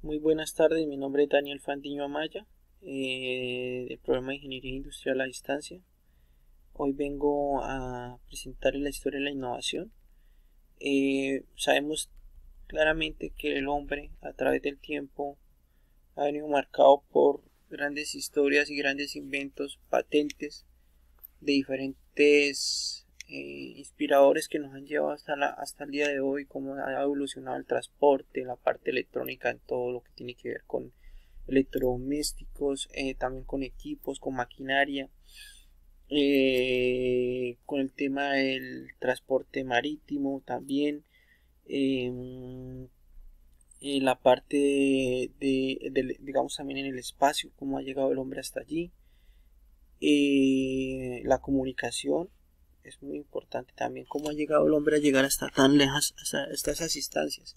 Muy buenas tardes, mi nombre es Daniel Fandiño Amaya, del programa de Ingeniería Industrial a Distancia. Hoy vengo a presentarles la historia de la innovación. Sabemos claramente que el hombre a través del tiempo ha venido marcado por grandes historias y grandes inventos, patentes de diferentes inspiradores que nos han llevado hasta el día de hoy, cómo ha evolucionado el transporte, la parte electrónica en todo lo que tiene que ver con electrodomésticos, también con equipos, con maquinaria, con el tema del transporte marítimo también, eh, la parte digamos también en el espacio, cómo ha llegado el hombre hasta allí, la comunicación es muy importante también, cómo ha llegado el hombre a llegar hasta tan lejos, hasta esas instancias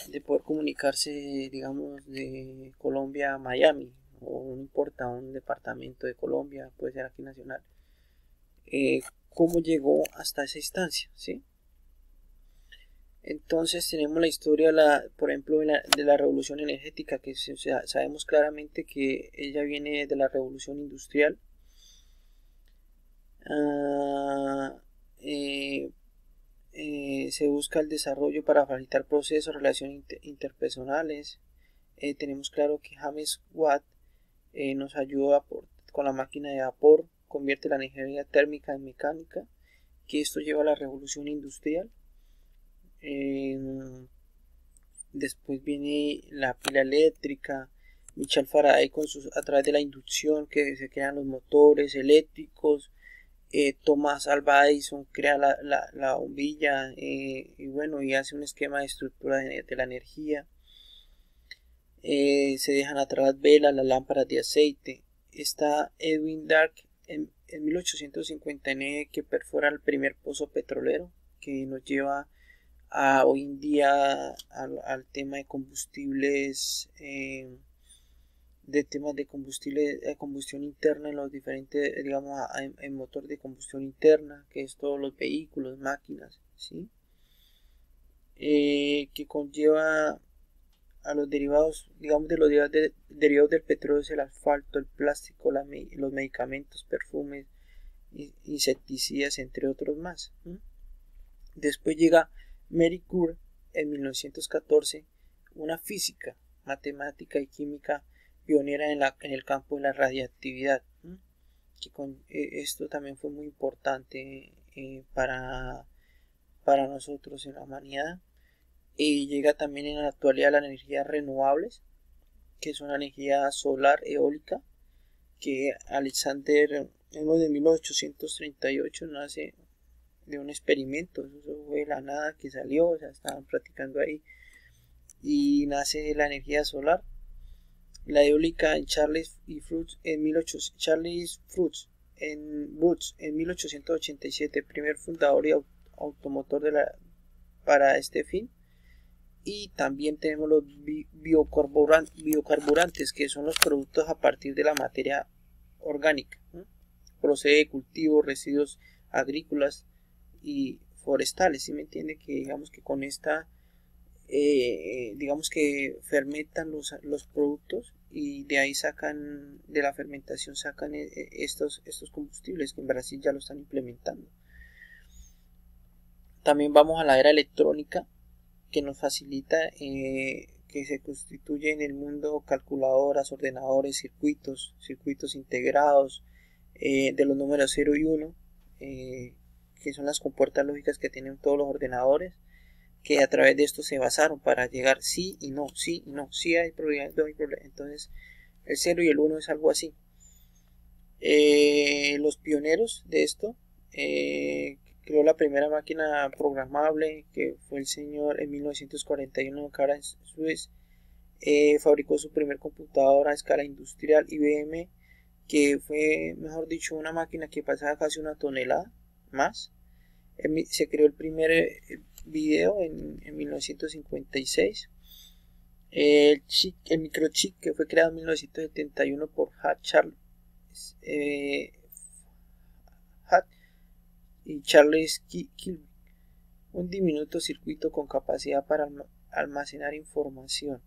de poder comunicarse, digamos, de Colombia a Miami, o no importa, un departamento de Colombia, puede ser aquí nacional, cómo llegó hasta esa instancia, ¿sí? Entonces tenemos la historia, por ejemplo, de la revolución energética, que sabemos claramente que ella viene de la revolución industrial. Ah, eh, se busca el desarrollo para facilitar procesos, relaciones interpersonales. Tenemos claro que James Watt nos ayuda con la máquina de vapor, convierte la energía térmica en mecánica, que esto lleva a la revolución industrial. Después viene la pila eléctrica, Michel Faraday a través de la inducción que se crean los motores eléctricos. Thomas Alva Edison crea la bombilla, y bueno, y hace un esquema de estructura de la energía. Se dejan atrás las velas, las lámparas de aceite. Está Edwin Dark en 1859 que perfora el primer pozo petrolero, que nos lleva a hoy en día al tema de combustibles, de temas de combustible, de combustión interna en los diferentes, digamos, en motor de combustión interna, que es todos los vehículos, máquinas, ¿sí? Que conlleva a los derivados, digamos, de los derivados del petróleo, es el asfalto, el plástico, los medicamentos, perfumes, insecticidas, entre otros más. Después llega Marie Curie en 1914, una física, matemática y química pionera en el campo de la radiactividad, que esto también fue muy importante para nosotros en la humanidad. Y llega también en la actualidad las energías renovables, que son la energía solar eólica, que Alexander en 1838 nace de un experimento, eso fue de la nada que salió, o sea, estaban practicando ahí, y nace la energía solar. La eólica en Charles Fruits en 1887, primer fundador y automotor para este fin. Y también tenemos los biocarburantes, que son los productos a partir de la materia orgánica, ¿no? Procede de cultivos, residuos agrícolas y forestales, ¿sí me entiende? Que digamos que con esta, digamos que fermentan los productos y de ahí sacan, de la fermentación sacan estos combustibles, que en Brasil ya lo están implementando. También vamos a la era electrónica, que nos facilita, que se constituye en el mundo calculadoras, ordenadores, circuitos integrados, de los números 0 y 1, que son las compuertas lógicas que tienen todos los ordenadores, que a través de esto se basaron para llegar sí y no, sí y no, sí hay probabilidad, no hay problema. Entonces el 0 y el 1 es algo así. Los pioneros de esto, creó la primera máquina programable, que fue el señor en 1941 Karen Suez. Fabricó su primer computadora a escala industrial IBM, que fue, mejor dicho, una máquina que pasaba casi una tonelada más. Se creó el primer video en 1956. El microchip, que fue creado en 1971 por Charles y Charles Kilby, un diminuto circuito con capacidad para almacenar información.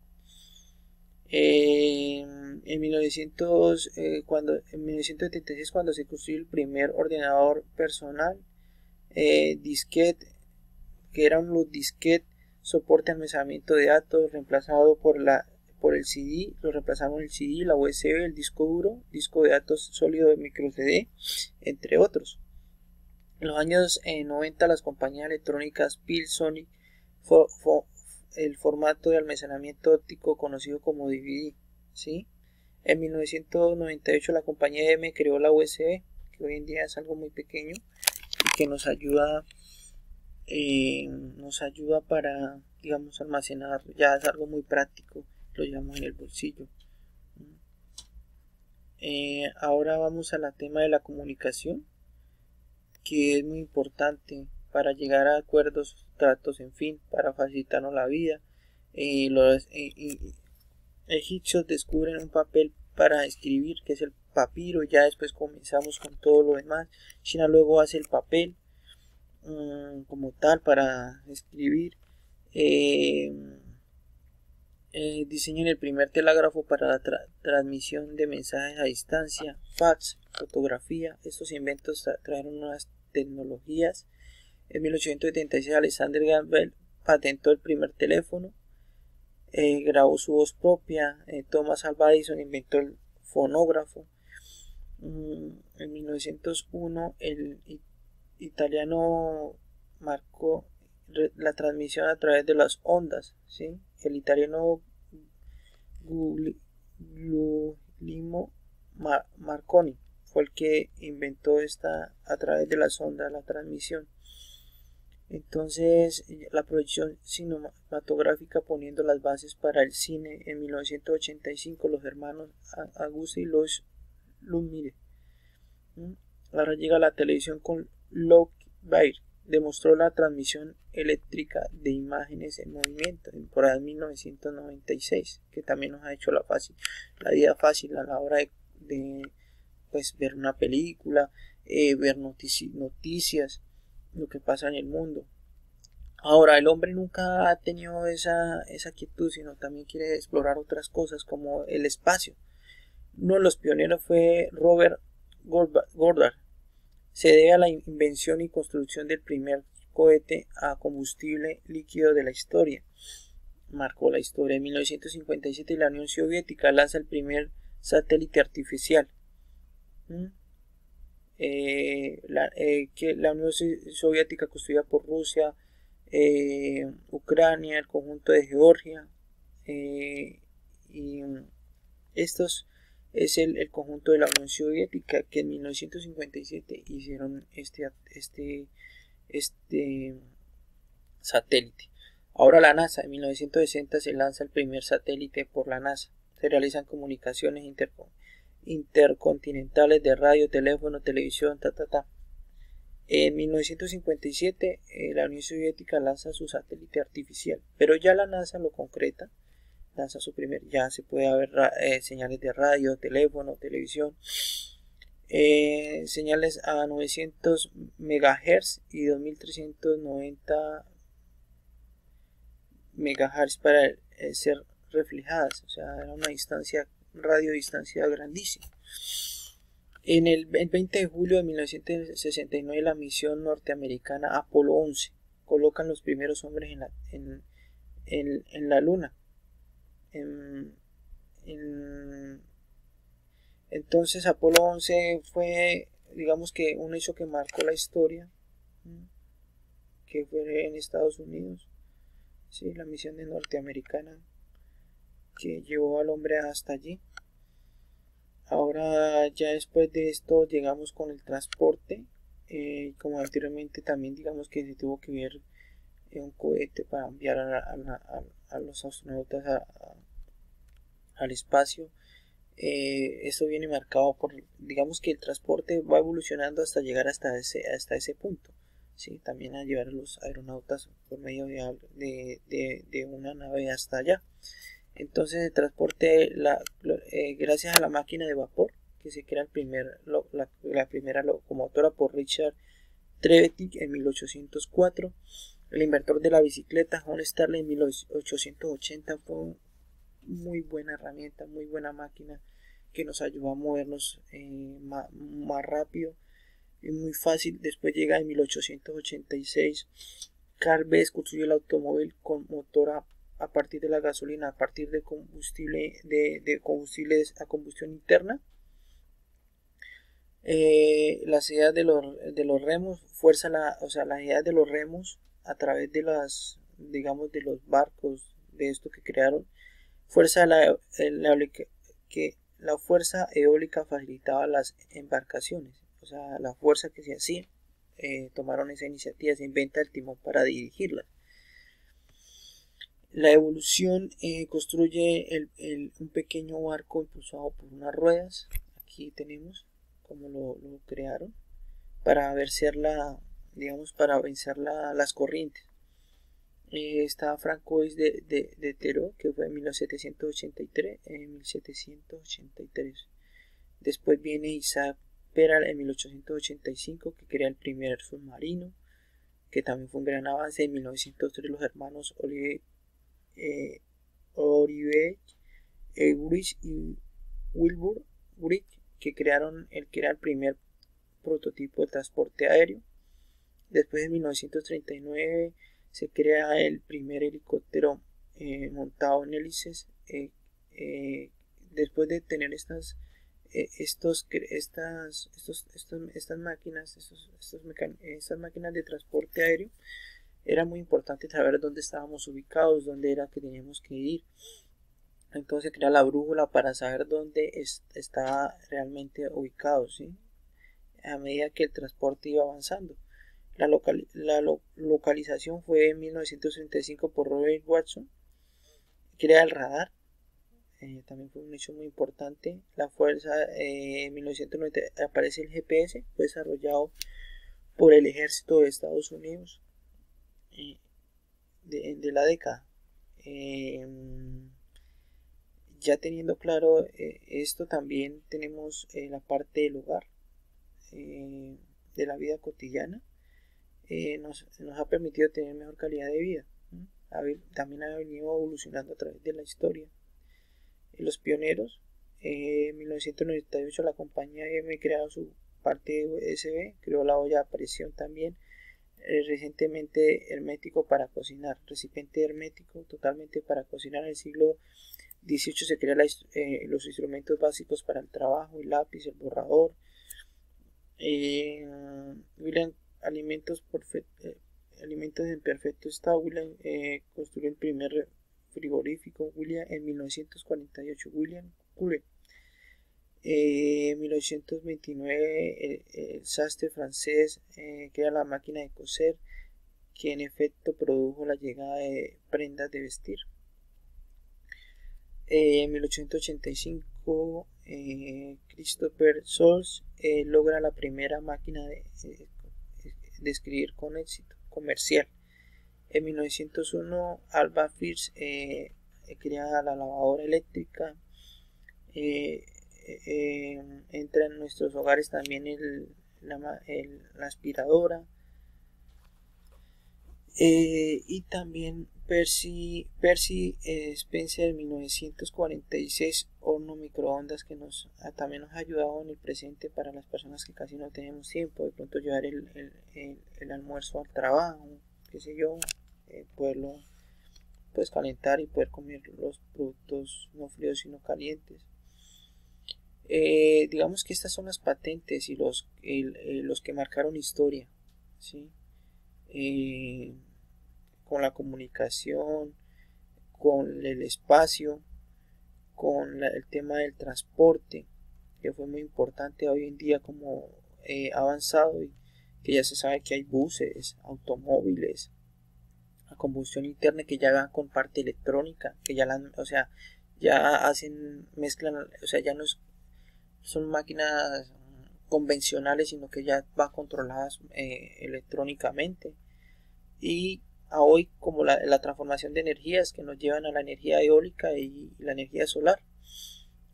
En 1976, cuando se construyó el primer ordenador personal, disquete, que eran los disquetes, soporte almacenamiento de datos, reemplazado por el CD, lo reemplazaron el CD, la USB, el disco duro, disco de datos sólido de micro CD, entre otros. En los años 90, las compañías electrónicas Philips, Sony, el formato de almacenamiento óptico conocido como DVD, ¿sí? En 1998 la compañía M creó la USB, que hoy en día es algo muy pequeño y que nos ayuda para, digamos, almacenar. Ya es algo muy práctico, lo llevamos en el bolsillo. Ahora vamos al tema de la comunicación, que es muy importante para llegar a acuerdos, tratos, en fin, para facilitarnos la vida. Los egipcios descubren un papel para escribir, que es el papiro. Ya después comenzamos con todo lo demás. China luego hace el papel como tal para escribir. Diseñan el primer telégrafo para la transmisión de mensajes a distancia, fax, fotografía. Estos inventos trajeron nuevas tecnologías. En 1876 Alexander Graham Bell patentó el primer teléfono, grabó su voz propia. Thomas Alva Edison inventó el fonógrafo. En 1901 el italiano marcó la transmisión a través de las ondas, ¿sí? El italiano Guglielmo Marconi fue el que inventó esta a través de las ondas, la transmisión. Entonces, la proyección cinematográfica poniendo las bases para el cine. En 1985 los hermanos Auguste y Louis Lumière. Ahora llega la televisión con Lockheed Baird. Demostró la transmisión eléctrica de imágenes en movimiento por ahí 1996, que también nos ha hecho la vida fácil a la hora de pues, ver una película, ver noticias, lo que pasa en el mundo. Ahora, el hombre nunca ha tenido esa quietud, sino también quiere explorar otras cosas como el espacio. Uno de los pioneros fue Robert Goddard. Se debe a la invención y construcción del primer cohete a combustible líquido de la historia. Marcó la historia. En 1957 la Unión Soviética lanza el primer satélite artificial. La Unión Soviética construida por Rusia, Ucrania, el conjunto de Georgia, y estos es el conjunto de la Unión Soviética, que en 1957 hicieron este satélite. Ahora la NASA, en 1960 se lanza el primer satélite por la NASA. Se realizan comunicaciones intercontinentales de radio, teléfono, televisión, En 1957 la Unión Soviética lanza su satélite artificial, pero ya la NASA lo concreta, lanza su ya se puede ver señales de radio, teléfono, televisión, señales a 900 MHz y 2390 MHz para ser reflejadas, o sea, era una radiodistancia grandísima. En el 20 de julio de 1969 la misión norteamericana Apolo 11 colocan los primeros hombres en la luna. Entonces Apolo 11 fue, digamos, que un hecho que marcó la historia, que fue en Estados Unidos, ¿sí? La misión norteamericana que llevó al hombre hasta allí. Ahora ya después de esto llegamos con el transporte, como anteriormente también digamos que se tuvo que ver un cohete para enviar a los astronautas al espacio. Esto viene marcado por, digamos que el transporte va evolucionando hasta llegar hasta ese punto, ¿sí? También a llevar a los aeronautas por medio de una nave hasta allá. Entonces el transporte, gracias a la máquina de vapor, que se crea la primera locomotora por Richard Trevithick en 1804, el inventor de la bicicleta John Starley en 1880 fue muy buena herramienta, muy buena máquina que nos ayudó a movernos más rápido y muy fácil. Después llega en 1886, Carl Benz construye el automóvil con motor a partir de la gasolina, a partir de combustible de combustibles a combustión interna. Las ideas de los remos, fuerza las ideas de los remos a través de digamos, de los barcos, de esto que crearon, fuerza que la fuerza eólica facilitaba las embarcaciones, o sea, la fuerza que se hacía, tomaron esa iniciativa, se inventa el timón para dirigirla. La evolución construye un pequeño barco impulsado por unas ruedas. Aquí tenemos cómo lo crearon para vencer las corrientes. Está Francois de Teró, que fue en 1783. Después viene Isaac Peral en 1885, que crea el primer submarino, que también fue un gran avance. En 1903 los hermanos Olivet Gurich y Wilbur Gurich, que crearon el primer prototipo de transporte aéreo. Después en 1939 se crea el primer helicóptero montado en hélices. Después de tener estas máquinas de transporte aéreo, era muy importante saber dónde estábamos ubicados, dónde era que teníamos que ir. Entonces crea la brújula para saber dónde estaba realmente ubicado, ¿sí? A medida que el transporte iba avanzando. La localización fue en 1935 por Robert Watson. Crea el radar. También fue un hecho muy importante. La fuerza, en 1990 aparece el GPS, fue desarrollado por el ejército de Estados Unidos de la década. Ya teniendo claro esto, también tenemos la parte del hogar, de la vida cotidiana. Nos ha permitido tener mejor calidad de vida. También ha venido evolucionando a través de la historia. Los pioneros, en 1998 la compañía M creó su parte USB, creó la olla de presión también. Recientemente hermético para cocinar, recipiente hermético totalmente para cocinar. En el siglo XVIII se crean los instrumentos básicos para el trabajo, el lápiz, el borrador. William alimentos en perfecto estado. William construyó el primer frigorífico. William en 1948. William Cullen. En 1929 el sastre francés crea la máquina de coser, que en efecto produjo la llegada de prendas de vestir. En 1885 Christopher Sols logra la primera máquina de escribir con éxito comercial. En 1901 Alba Fierce crea la lavadora eléctrica. Entra en nuestros hogares también la aspiradora. Y también Percy Spencer en 1946, horno microondas, que también nos ha ayudado en el presente para las personas que casi no tenemos tiempo de pronto llevar el almuerzo al trabajo, qué sé yo, poderlo pues calentar y poder comer los productos no fríos sino calientes. Digamos que estas son las patentes y los que marcaron historia, ¿sí? Con la comunicación, con el espacio, con el tema del transporte, que fue muy importante hoy en día, como avanzado, y que ya se sabe que hay buses, automóviles a combustión interna que ya van con parte electrónica, que ya ya mezclan, o sea, ya no son máquinas convencionales, sino que ya van controladas electrónicamente. Y a hoy, como la transformación de energías que nos llevan a la energía eólica y la energía solar,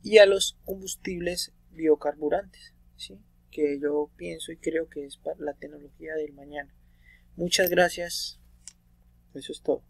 y a los combustibles biocarburantes, ¿sí? Que yo pienso y creo que es para la tecnología del mañana. Muchas gracias. Eso es todo.